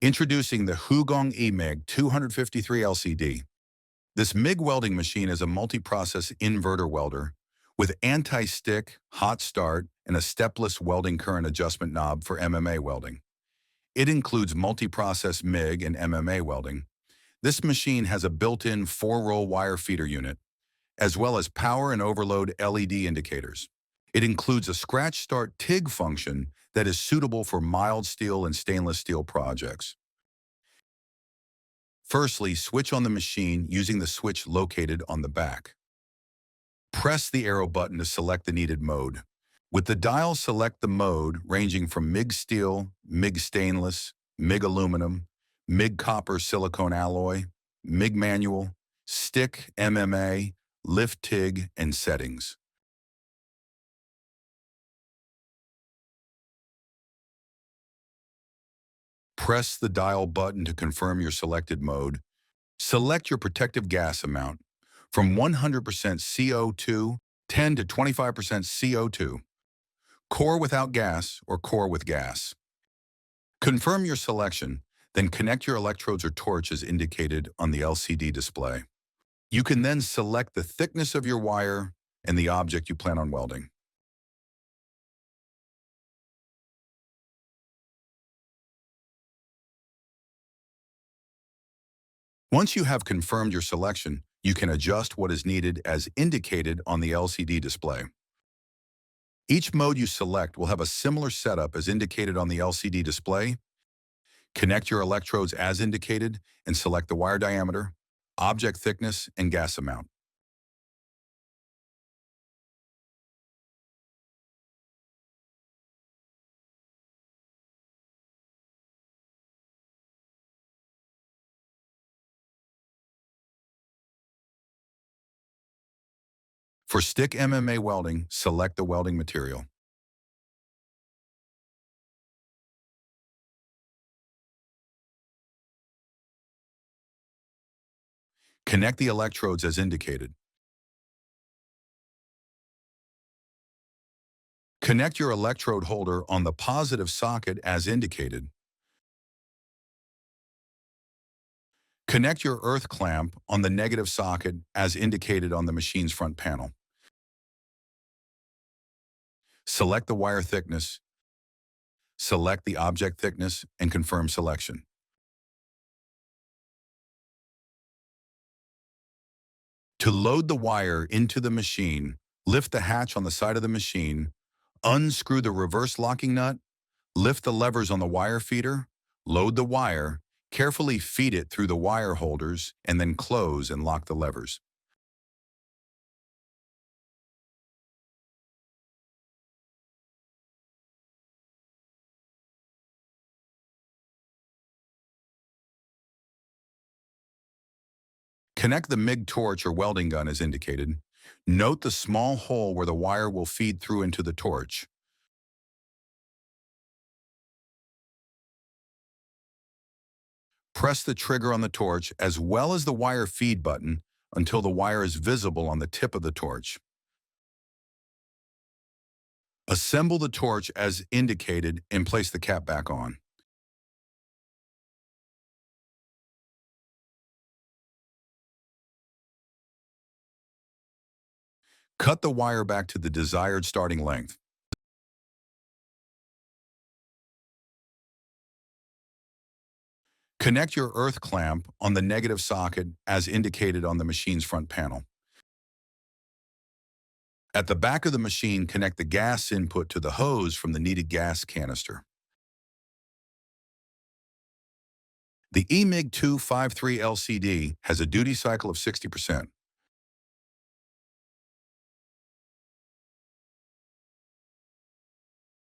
Introducing the Hugong EMIG 253 LCD. This MIG welding machine is a multi-process inverter welder with anti-stick, hot start, and a stepless welding current adjustment knob for MMA welding. It includes multi-process MIG and MMA welding. This machine has a built-in 4-roll wire feeder unit, as well as power and overload LED indicators. It includes a scratch start TIG function that is suitable for mild steel and stainless steel projects. Firstly, switch on the machine using the switch located on the back. Press the arrow button to select the needed mode. With the dial, select the mode ranging from MIG steel, MIG stainless, MIG aluminum, MIG copper silicone alloy, MIG manual, stick MMA, Lift-TIG, and settings. Press the dial button to confirm your selected mode. Select your protective gas amount from 100% CO2, 10 to 25% CO2, core without gas or core with gas. Confirm your selection, then connect your electrodes or torch as indicated on the LCD display. You can then select the thickness of your wire and the object you plan on welding. Once you have confirmed your selection, you can adjust what is needed as indicated on the LCD display. Each mode you select will have a similar setup as indicated on the LCD display. Connect your electrodes as indicated and select the wire diameter, object thickness, and gas amount. For stick MMA welding, select the welding material. Connect the electrodes as indicated. Connect your electrode holder on the positive socket as indicated. Connect your earth clamp on the negative socket as indicated on the machine's front panel. Select the wire thickness, select the object thickness, and confirm selection. To load the wire into the machine, lift the hatch on the side of the machine, unscrew the reverse locking nut, lift the levers on the wire feeder, load the wire, carefully feed it through the wire holders, and then close and lock the levers. Connect the MIG torch or welding gun as indicated. Note the small hole where the wire will feed through into the torch. Press the trigger on the torch as well as the wire feed button until the wire is visible on the tip of the torch. Assemble the torch as indicated and place the cap back on. Cut the wire back to the desired starting length. Connect your earth clamp on the negative socket as indicated on the machine's front panel. At the back of the machine, connect the gas input to the hose from the needed gas canister. The EMIG 253 LCD has a duty cycle of 60%.